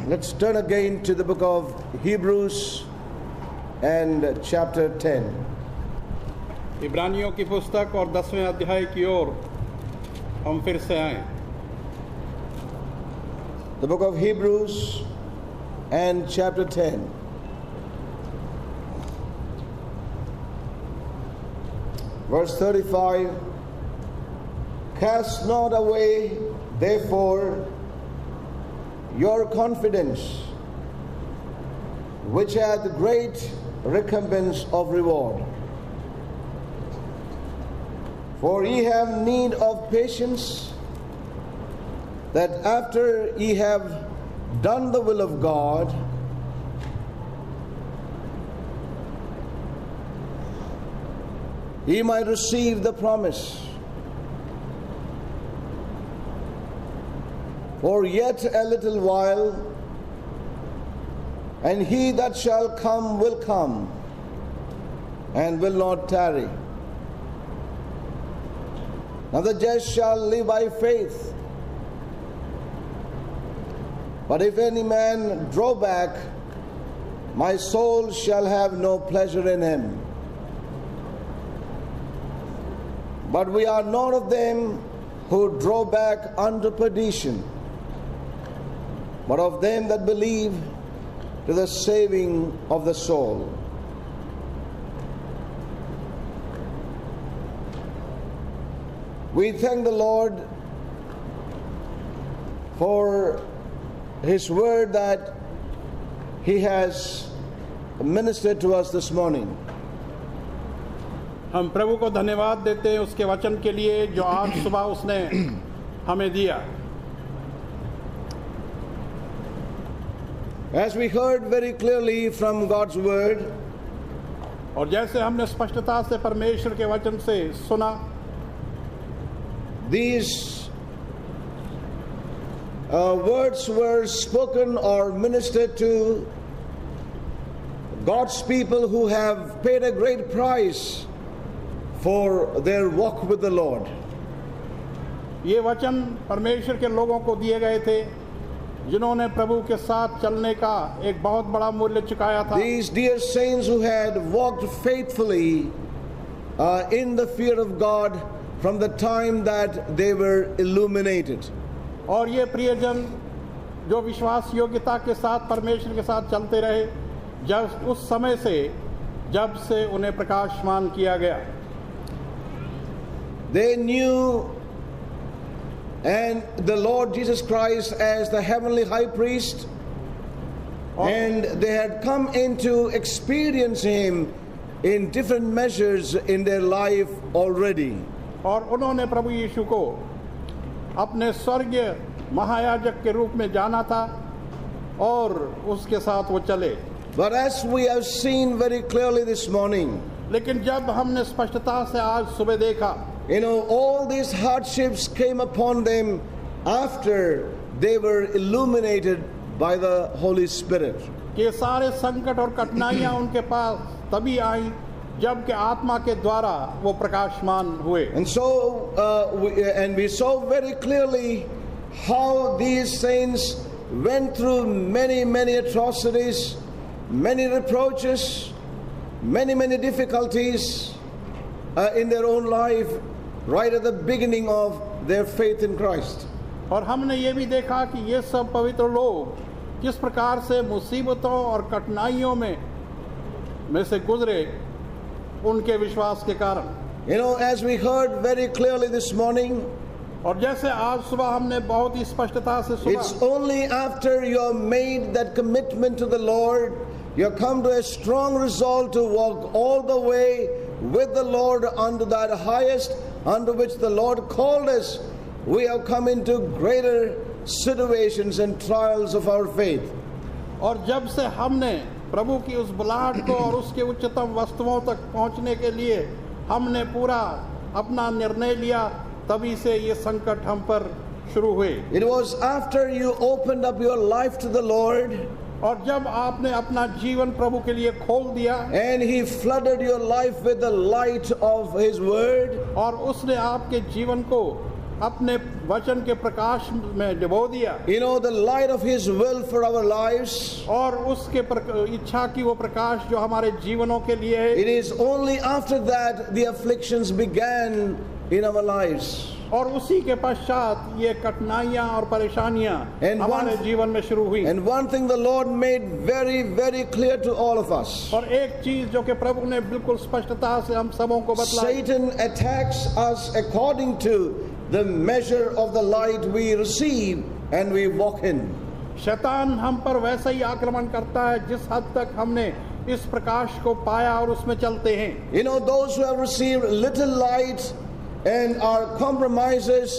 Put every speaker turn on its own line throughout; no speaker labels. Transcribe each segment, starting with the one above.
Let's turn again to the book of Hebrews and chapter 10.
इब्रानियों की पुस्तक और 10वें अध्याय की ओर हम फिर से आए.
The book of Hebrews and chapter 10. Verse 35. Cast not away, therefore, your confidence, which hath great recompense of reward. For ye have need of patience, that after ye have done the will of God, ye might receive the promise. For yet a little while, and he that shall come will come, and will not tarry. Now the just shall live by faith. But if any man draw back, my soul shall have no pleasure in him. But we are not of them who draw back unto perdition, but of them that believe to the saving of the soul. We thank the Lord for His word that He has ministered to us this morning.
हम प्रभु को धन्यवाद देते हैं उसके वचन के लिए जो आज सुबह उसने हमें दिया.
As we heard very clearly from God's word,
और जैसे हमने स्पष्टता से परमेश्वर के वचन से सुना,
these words were spoken or ministered to God's people who have paid a great price for their walk with the Lord.
ये वचन परमेश्वर के लोगों को दिए गए थे जिन्होंने प्रभु के साथ चलने का एक बहुत बड़ा मूल्य चुकाया था.
These dear saints who had walked faithfully in the fear of God from the time that they were illuminated.
और ये प्रियजन जो विश्वास योग्यता के साथ परमेश्वर के साथ चलते रहे जब उस समय से जब से उन्हें प्रकाशमान किया गया.
They knew and the Lord Jesus Christ as the heavenly high priest, and they had come into experience Him in different measures in their life already.
और उन्होंने प्रभु यीशु को अपने स्वर्गीय महायाजक के रूप में जाना था और उसके साथ वो चले.
But as we have seen very clearly this morning,
लेकिन जब हमने स्पष्टता से आज सुबह देखा,
all these hardships came upon them after they were illuminated by the Holy Spirit.
कि सारे संकट और कठिनाइयां उनके पास तभी आई जब के आत्मा के द्वारा वो प्रकाशमान हुए.
And so we saw very clearly how these saints went through many atrocities, many reproaches, many difficulties in their own life right at the beginning of their faith in Christ.
और हमने ये भी देखा कि ये सब पवित्र लोग किस प्रकार से मुसीबतों और कठिनाइयों में से गुजरे उनके विश्वास के कारण.
As we heard very clearly this morning,
और जैसे आज सुबह हमने बहुत ही स्पष्टता से सुना,
it's only after you have made that commitment to the Lord, you have come to a strong resolve to walk all the way with the Lord unto that highest unto which the Lord called us, we have come into greater situations and trials of our faith.
और जब से हमने प्रभु की उस बुलाहट को और उसके उच्चतम वस्तुओं तक पहुंचने के लिए हमने पूरा अपना निर्णय लिया, तभी से ये संकट हम पर शुरू हुए.
It was after you opened up your life to the Lord,
और जब आपने अपना जीवन प्रभु के लिए खोल दिया,
and He flooded your life with the light of His word,
और उसने आपके जीवन को अपने वचन के प्रकाश में डुबो दिया
You know, the light of His will for our lives.
और उसके इच्छा की वो प्रकाश जो हमारे जीवनों के लिए है,
It is only after that the afflictions began in our lives.
और उसी के पश्चात ये कठिनाइयां और परेशानियां
And
हमारे
one-
जीवन में शुरू हुई।
And one thing the Lord made very, very clear to all of us.
और एक चीज जो कि प्रभु ने बिल्कुल स्पष्टता से हम सबों को बतलाई,
Satan attacks us according to the measure of the light we receive and we walk in.
शैतान हम पर वैसा ही आक्रमण करता है जिस हद तक हमने इस प्रकाश को पाया और उसमें चलते हैं।
You know, those who have received little light and are compromisers,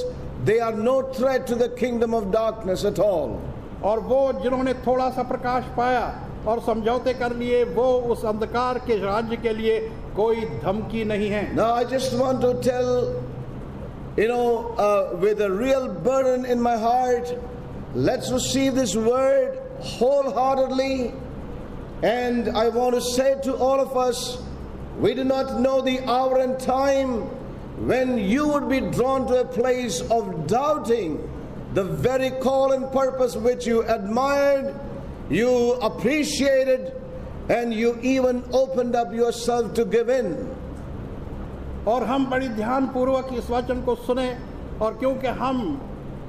they are no threat to the kingdom of darkness at all.
और वो जिन्होंने थोड़ा सा प्रकाश पाया और समझौते कर लिए, वो उस अंधकार के राज्य के लिए कोई धमकी नहीं है।
Now, I just want to tell, with a real burden in my heart, let's receive this word wholeheartedly. And I want to say to all of us, we do not know the hour and time when you would be drawn to a place of doubting the very call and purpose which you admired, you appreciated, and you even opened up yourself to give in.
और हम बड़ी ध्यान पूर्वक इस वचन को सुने, और क्योंकि हम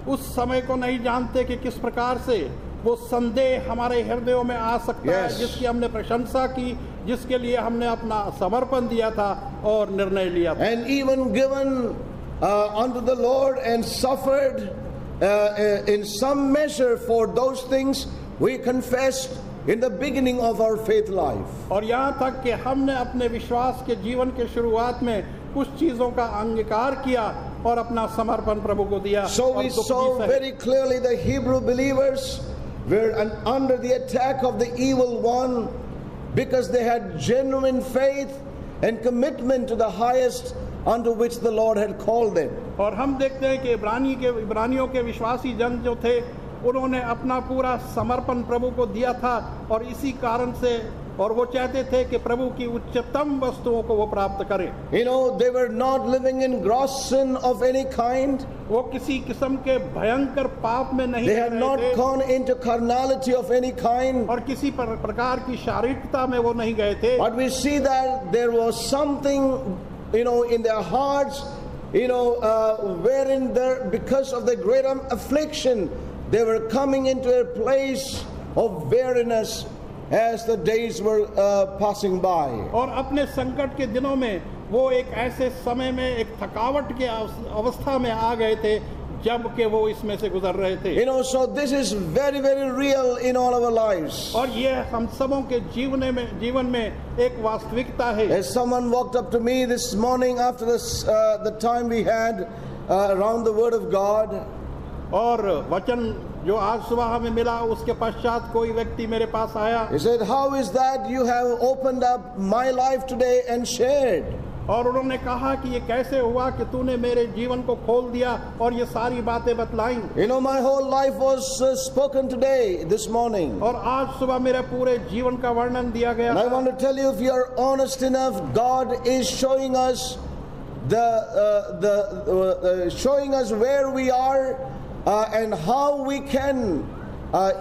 उस समय को नहीं जानते कि किस प्रकार से वो संदेह हमारे हृदयों में आ सकता है, जिसकी हमने प्रशंसा की, जिसके लिए हमने अपना समर्पण दिया था और निर्णय लिया था।
And even given unto the Lord and suffered in some measure for those things we confessed in the beginning of our faith life.
और यहाँ तक कि हमने अपने विश्वास के जीवन के शुरुआत में कुछ चीजों का अंगीकार किया और अपना समर्पण प्रभु को दिया।
So
और
we
दुख
saw
भी सहे।
very clearly the Hebrew believers were under the attack of the evil one because they had genuine faith and commitment to the highest unto which the Lord had called them.
और हम देखते हैं कि इब्रानियों के विश्वासी जन जो थे, उन्होंने अपना पूरा समर्पण प्रभु को दिया था, और इसी कारण से और वो चाहते थे कि प्रभु की उच्चतम वस्तुओं को वो प्राप्त करें।
You know, they were not living in gross sin of any kind.
वो किसी किस्म के भयंकर पाप में नहीं
They
रह
had
रहे
not
थे,
gone into carnality of any kind.
और किसी प्रकार की शारीरिकता में वो नहीं गए थे।
But we see that there was something, in their hearts, wherein because of the great affliction, they were coming into a place of weariness as the days were passing by.
और अपने संकट के दिनों में वो एक ऐसे समय में एक थकावट के अवस्था में आ गए थे जब के वो इसमें से गुजर रहे थे।
So this is very, very real in all our lives.
और ये हम सबों के जीवन में एक वास्तविकता है।
As someone walked up to me this morning after the time we had around the Word of God,
और वचन जो आज सुबह हमें मिला, उसके पश्चात कोई व्यक्ति मेरे पास आया।
he said, "How is that you have opened up my life today and shared?"
और उन्होंने कहा कि ये कैसे हुआ कि तूने मेरे जीवन को खोल दिया और ये सारी बातें बतलाई।
My whole life was spoken today, this morning.
और आज सुबह मेरे पूरे जीवन का वर्णन दिया गया।
And I want to tell you, if you are honest enough, God is showing us showing us where we are and how we can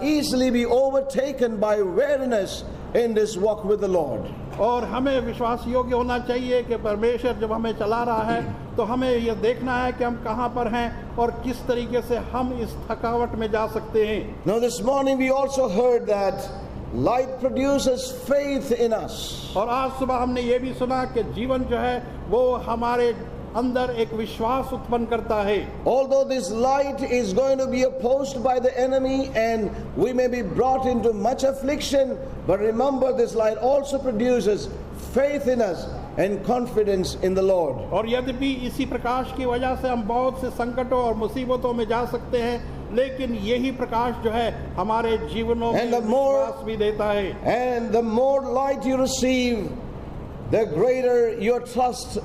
easily be overtaken by weariness in this walk with the Lord.
और हमें विश्वास योग्य होना चाहिए कि परमेश्वर जब हमें चला रहा है तो हमें यह देखना है कि हम कहाँ पर हैं और किस तरीके से हम इस थकावट में जा सकते हैं।
Now this morning we also heard that light produces faith in us.
और आज सुबह हमने ये भी सुना कि जीवन जो है वो हमारे अंदर एक विश्वास उत्पन्न करता है।
Although this light is going to be opposed by the enemy and we may be brought into much affliction, but remember this light also produces faith in us and confidence in the Lord.
और यद्यपि इसी प्रकाश की वजह से हम बहुत से संकटों और मुसीबतों में जा सकते हैं, लेकिन यही प्रकाश जो है हमारे जीवनों में विश्वास भी देता है।
And the more light you receive, the greater your trust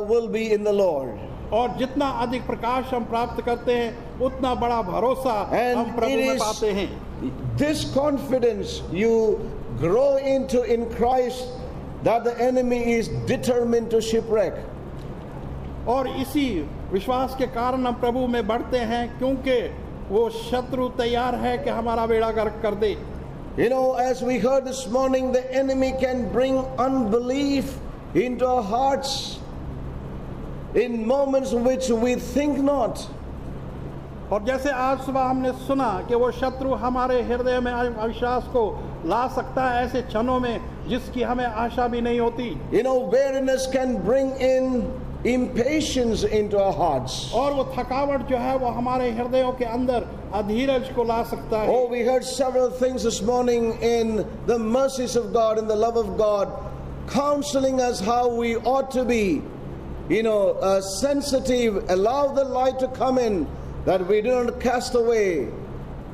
will be in the Lord.
और जितना अधिक प्रकाश हम प्राप्त करते हैं उतना बड़ा भरोसा हम प्रभु में पाते हैं।
This confidence you grow into in Christ that the enemy is determined to shipwreck.
और इसी विश्वास के कारण हम प्रभु में बढ़ते हैं, क्योंकि वो शत्रु तैयार है कि हमारा बेड़ा गर्क कर दे।
You know, as we heard this morning, the enemy can bring unbelief into our hearts in moments in which we think not.
और जैसे आज सुबह हमने सुना कि वो शत्रु हमारे हृदय में अविश्वास को ला सकता है ऐसे क्षणों में जिसकी हमें आशा भी नहीं होती।
You know, weariness can bring in impatience into our hearts.
और वो थकावट जो है वो हमारे हृदयों के अंदर अधीरज को ला सकता है।
Oh, we heard several things this morning in the mercies of God, in the love of God, counseling us how we ought to be, sensitive, allow the light to come in, that we do not cast away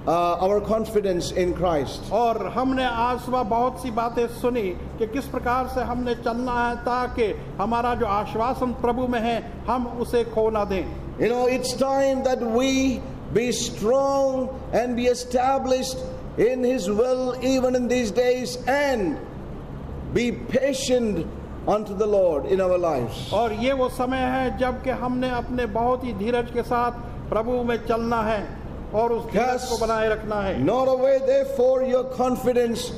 our confidence in Christ.
और हमने आज सुबह बहुत सी बातें सुनी कि किस प्रकार से हमने चलना है ताकि हमारा जो आश्वासन प्रभु में है हम उसे खो ना दें।
You know, it's time that we be strong and be established in His will even in these days, and be patient unto the Lord in our lives.
और ये वो समय है जब कि हमने अपने बहुत ही धीरज के साथ प्रभु में चलना है और उस धीरज को बनाए रखना है।
Not away therefore your confidence,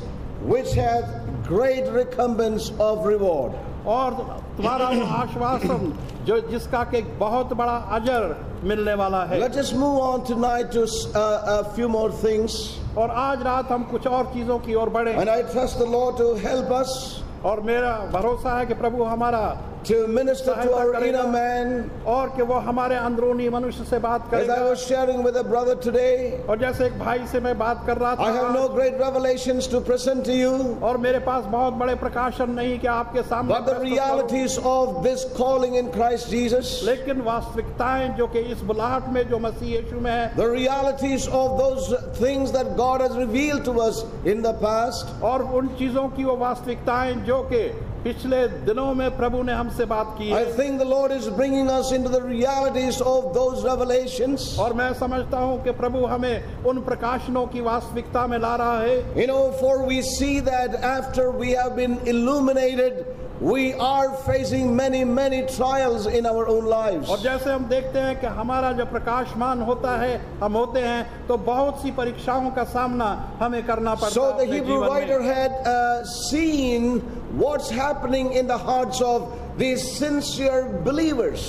which hath great recompense of reward.
और तुम्हारा वो आश्वासन जो जिसका के बहुत बड़ा अजर मिलने वाला है।
Let us move on tonight to a few more things.
और आज रात हम कुछ और चीजों की ओर बढ़े।
And I trust the Lord to help us,
और मेरा भरोसा है कि प्रभु हमारा
to minister to our inner man.
और कि वो हमारे अंदरूनी मनुष्य से बात
As
करेगा।
I was sharing with a brother today,
और जैसे एक भाई से मैं बात कर रहा
I have
था,
no great revelations to present to you,
और मेरे पास बहुत बड़े प्रकाशन नहीं कि आपके सामने
but the
प्रस्तुत करूं।
realities of this calling in Christ Jesus,
लेकिन वास्तविकताएं जो कि इस बुलाहट में जो मसीह यीशु में है,
the realities of those things that God has revealed to us in the past,
और उन चीजों की वो वास्तविकताएं जो कि पिछले दिनों में प्रभु ने हमसे बात की
I
है।
think the Lord is bringing us into the realities of those revelations.
और मैं समझता हूं कि प्रभु हमें उन प्रकाशनों की वास्तविकता में ला रहा है।
You know, for we see that after we have been illuminated, we are facing many trials in our own lives.
और जैसे हम देखते हैं कि हमारा जब प्रकाशमान होता है, हम होते हैं, तो बहुत सी परीक्षाओं का सामना हमें करना पड़ता
So
है
the
अपने
Hebrew
जीवन
writer
में।
had seen what's happening in the hearts of these sincere believers.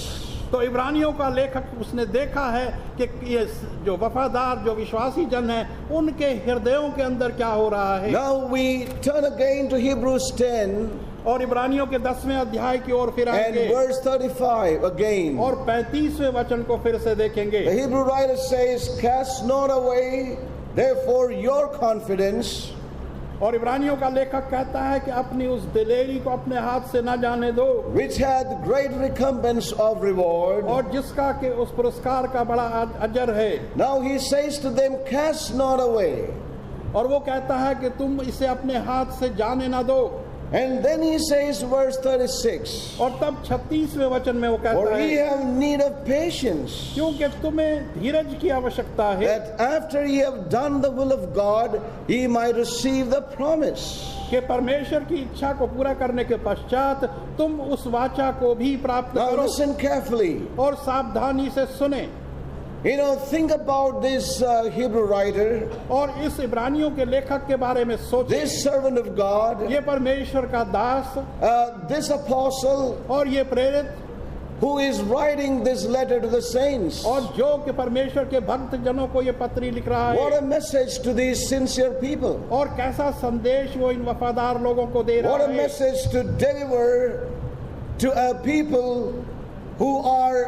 तो इब्रानियों का लेखक उसने देखा है कि ये जो वफादार जो विश्वासी जन हैं उनके हृदयों के अंदर क्या हो रहा है।
Now we turn again to Hebrews 10
और इब्रानियों के 10वें अध्याय की ओर फिर
and
आएंगे
verse 35 again.
और 35वें वचन को फिर से देखेंगे।
The Hebrew writer says, "Cast not away therefore your confidence,
और इब्रानियों का लेखक कहता है कि अपनी उस दिलेरी को अपने हाथ से न जाने दो,
which hath great recompense of reward."
और जिसका कि उस पुरस्कार का बड़ा अजर है।
Now he says to them, "Cast not away."
और वो कहता है कि तुम इसे अपने हाथ से जाने ना दो।
And then he says, verse 36,
और तब 36वें वचन में वो
"For
कहता
ye
है
have need of patience,
क्योंकि तुम्हें धीरज की आवश्यकता है,
that after ye have done the will of God, ye might receive the promise."
कि परमेश्वर की इच्छा को पूरा करने के पश्चात तुम उस वाचा को भी प्राप्त
Now
करो।
listen carefully.
और सावधानी से सुने।
You know, think about this Hebrew writer,
और इस इब्रानियों के लेखक के बारे में सोचें।
this servant of God,
ये परमेश्वर का दास
this apostle,
और ये प्रेरित
who is writing this letter to the saints.
और जो कि परमेश्वर के भक्त जनों को ये पत्री लिख रहा
What
है,
a message to these sincere people.
और कैसा संदेश वो इन वफादार लोगों को दे
What
रहा
a
है।
message to deliver to a people who are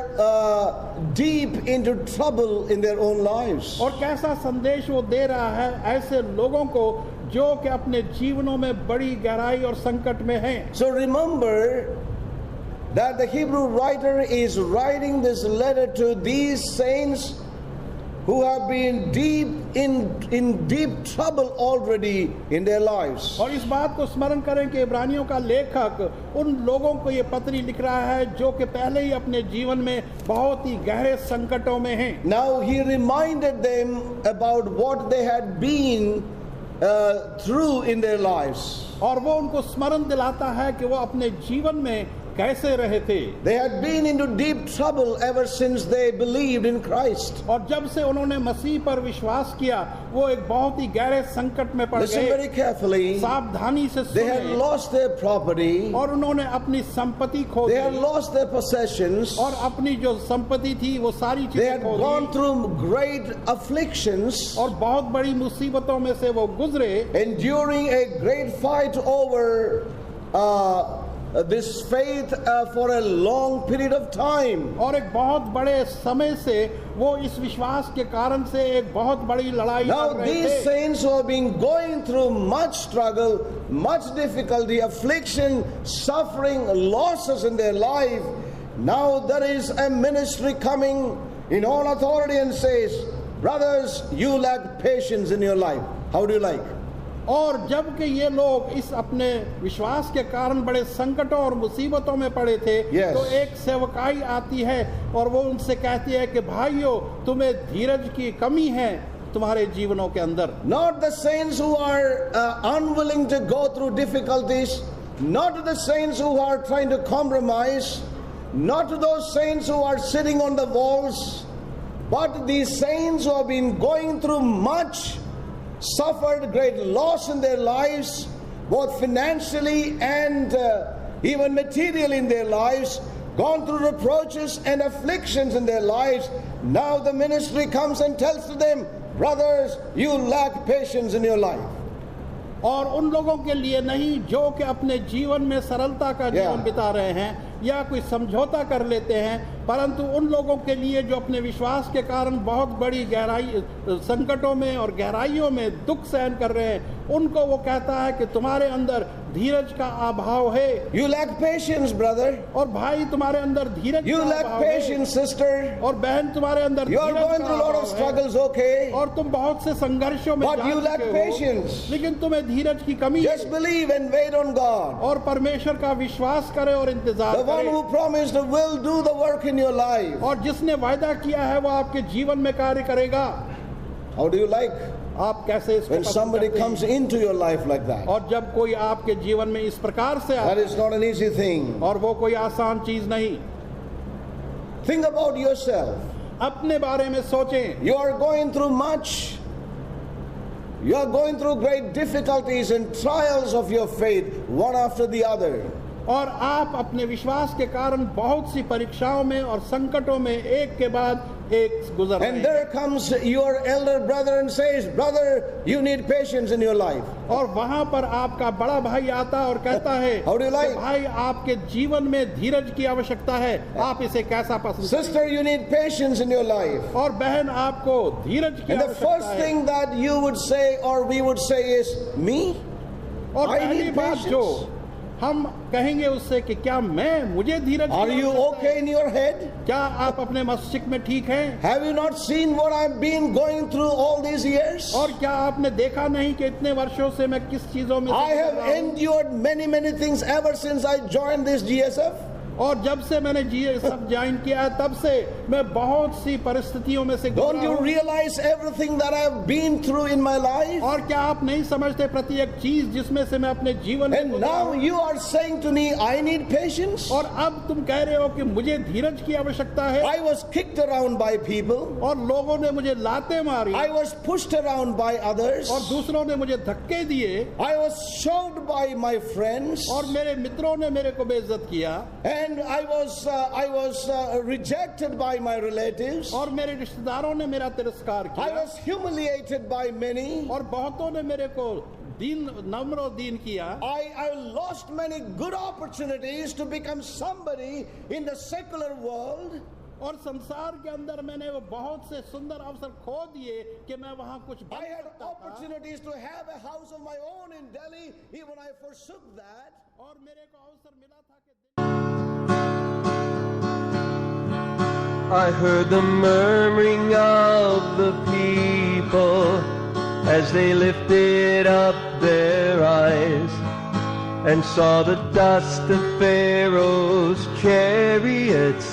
deep into trouble in their own lives.
और कैसा संदेश वो दे रहा है ऐसे लोगों को जो कि अपने जीवनों में बड़ी गहराई और संकट में हैं।
So remember that the Hebrew writer is writing this letter to these saints who have been deep in deep trouble already in their lives.
और इस बात को स्मरण करें कि इब्रानियों का लेखक उन लोगों को ये पत्री लिख रहा है जो कि पहले ही अपने जीवन में बहुत ही गहरे संकटों में हैं।
Now he reminded them about what they had been through in their lives.
और वो उनको स्मरण दिलाता है कि वो अपने जीवन में कैसे रहे थे।
They had been into deep trouble ever since they believed in Christ.
और जब से उन्होंने मसीह पर विश्वास किया वो एक बहुत ही गहरे संकट में पड़
Listen
गए।
very carefully.
सावधानी से
They had
सुने।
lost their property.
और उन्होंने अपनी संपत्ति खो
They had
the
lost their possessions.
और अपनी जो संपत्ति थी वो सारी
They
चीजें
had
खो
gone
दी
through great afflictions,
और बहुत बड़ी मुसीबतों में से वो गुजरे,
enduring a great fight over this faith for a long period of time.
और एक बहुत बड़े समय से वो इस विश्वास के कारण से एक बहुत बड़ी लड़ाई
Now
लड़ रहे
these
थे।
saints who have been going through much struggle, much difficulty, affliction, suffering, losses in their life, now there is a ministry coming in all authority and says, brothers, you lack patience in your life. How do you like?
और जबकि ये लोग इस अपने विश्वास के कारण बड़े संकटों और मुसीबतों में पड़े थे,
Yes.
तो एक सेवकाई आती है और वो उनसे कहती है कि भाइयों तुम्हें धीरज की कमी है तुम्हारे जीवनों के अंदर।
Not the saints who are unwilling to go through difficulties, not to the saints who are trying to compromise, not to those saints who are sitting on the walls, but these saints who have been going through much, suffered great loss in their lives, both financially and even materially in their lives, gone through reproaches and afflictions in their lives. Now the ministry comes and tells to them, brothers, you lack patience in your life.
और उन लोगों के लिए नहीं जो कि अपने जीवन में सरलता का जीवन बिता रहे हैं या कोई समझौता कर लेते हैं, परंतु उन लोगों के लिए जो अपने विश्वास के कारण बहुत बड़ी गहराई संकटों में और गहराइयों में दुख सहन कर रहे हैं, उनको वो कहता है कि तुम्हारे अंदर धीरज का अभाव है।
You lack patience, brother.
और भाई तुम्हारे अंदर धीरज
You
का
lack
अभाव है।
patience, sister.
और बहन तुम्हारे अंदर
You are
धीरज
going
का
through a lot of
अभाव है।
struggles, okay?
और तुम बहुत से संघर्षों में
But
जा
you lack
चुके हो,
patience.
लेकिन तुम्हें धीरज की कमी है।
Just believe and wait on God.
और परमेश्वर का विश्वास करे और इंतजार
The one
करे।
who promised will do the work in your life.
और जिसने वायदा किया है वो आपके जीवन में कार्य करेगा।
How do you like
आप कैसे इसको
when
पसंद
somebody
करते हैं?
comes into your life like that?
और जब कोई आपके जीवन में इस प्रकार से
That
आता
is not an easy thing.
और वो कोई आसान चीज नहीं।
Think about yourself.
अपने बारे में सोचें।
You are going through much. You are going through great difficulties and trials of your faith, one after the other.
और आप अपने विश्वास के कारण बहुत सी परीक्षाओं में और संकटों में एक के बाद एक गुजर रहे
And
हैं।
there comes your elder brother and says, brother, you need patience in your life.
और वहां पर आपका बड़ा भाई आता और कहता है
How do you like?
कि भाई आपके जीवन में धीरज की आवश्यकता है, आप इसे कैसा पसंद करें?
Sister, you need patience in your life.
और बहन आपको धीरज की
And the
आवश्यकता
first
है।
thing that you would say or we would say is, me?
और
I
पहली
need
बात
patience.
जो हम कहेंगे उससे कि क्या मुझे धीरज की
Are you
आवश्यकता
okay
है?
in your head?
क्या आप अपने मस्तिष्क में ठीक हैं?
Have you not seen what I've been going through all these years?
और क्या आपने देखा नहीं कि इतने वर्षों से मैं किस चीजों में
I
से गुजर
have
रहा हूं?
endured many things ever since I joined this GSF.
और जब से मैंने सब ज्वाइन किया है तब से मैं बहुत सी परिस्थितियों में से
Don't
गुजरा
you
हूं।
realize everything that I've been through in my life?
और क्या आप नहीं समझते प्रत्येक चीज जिसमें से मैं अपने जीवन में
And
गुजरा
now
हूं?
you are saying to me, I need patience.
और अब तुम कह रहे हो कि मुझे धीरज की आवश्यकता है।
I was kicked around by people.
और लोगों ने मुझे लाते मारी
I was pushed around by others.
और दूसरों ने मुझे धक्के दिए
I was shoved by my friends.
और मेरे मित्रों ने मेरे को बेइज्जत किया
And I was rejected by my relatives.
और मेरे रिश्तेदारों ने मेरा तिरस्कार
I
किया
was humiliated by many.
और बहुतों ने मेरे को नम्र और दीन किया।
I lost many good opportunities to become somebody in the secular world.
और संसार के अंदर मैंने वो बहुत से सुंदर अवसर खो दिए कि मैं वहां कुछ
I
बन
had
सकता था।
opportunities to have a house of my own in Delhi. Even I forsook that.
और मेरे को अवसर मिला था कि
I heard the murmuring of the people as they lifted up their eyes and saw the dust of Pharaoh's chariots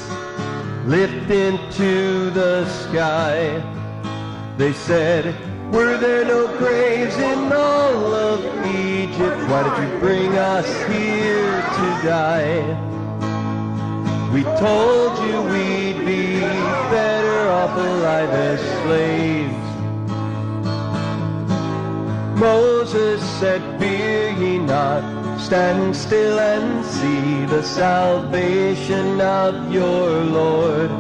lift into the sky. They said, were there no graves in all of Egypt? Why did you bring us here to die? We told you we'd be better off alive as slaves. Moses said, fear ye not, stand still and see the salvation of your Lord.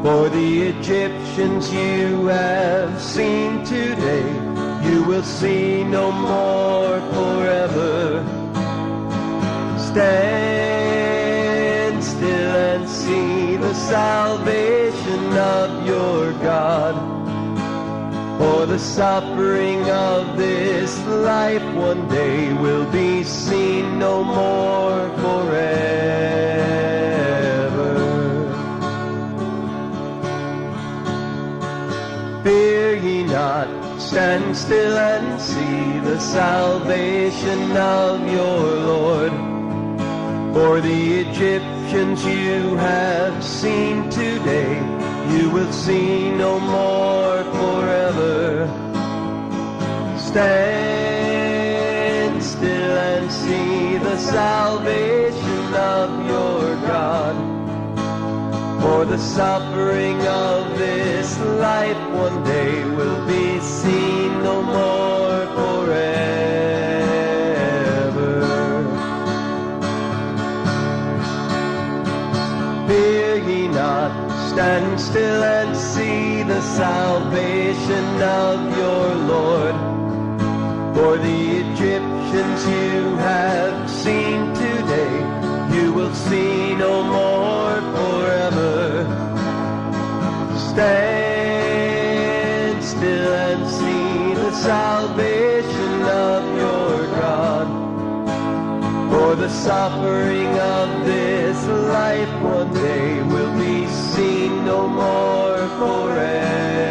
For the Egyptians you have seen today, you will see no more forever. Stand still and see the salvation of your God. For the suffering of this life one day will be seen no more forever. Fear ye not, stand still and see the salvation of your Lord. For the Egyptians you have seen today, you will see no more forever. Stand still and see the salvation of your God. For the suffering of this life one day will be seen no more forever. Fear ye not, stand still and see the salvation of your Lord. For the Egyptians you have seen today, you will see no more forever. Stand still and see the salvation of your God. For the suffering of this life one day will be seen no more forever.